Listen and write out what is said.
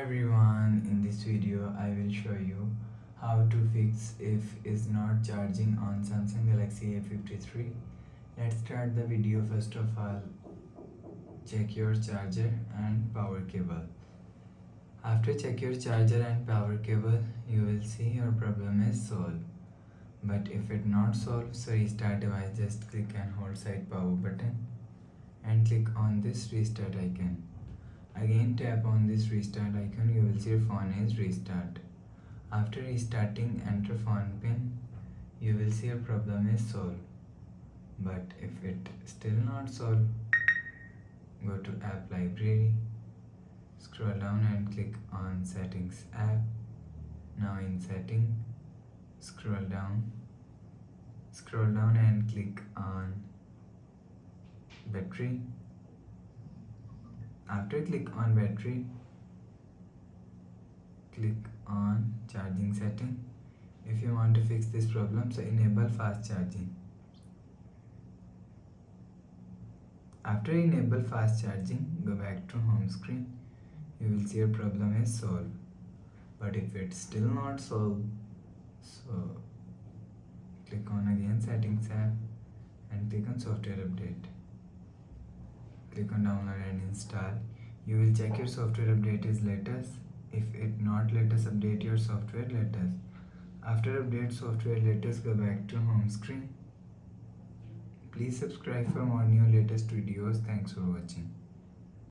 everyone, in this video I will show you how to fix if is not charging on Samsung Galaxy A53. Let's start the video. First of all, check your charger and power cable. After check your charger and power cable, you will see your problem is solved. But if it not solved, so restart device. Just click and hold side power button and click on this restart icon. Again tap on this restart icon, you will see your phone is restart. After restarting, enter phone pin, you will see your problem is solved. But if it still not solved, go to app library, scroll down and click on settings app. Now in setting, scroll down and click on battery. After click on battery, click on charging setting. If you want to fix this problem, so enable fast charging. After enable fast charging, go back to home screen. You will see your problem is solved. But if it's still not solved, so click on again settings app and click on software update. Click on download and install. You will check your software update is latest. If it not latest, update your software latest. After update software latest, go back to home screen. Please subscribe for more new latest videos. Thanks for watching.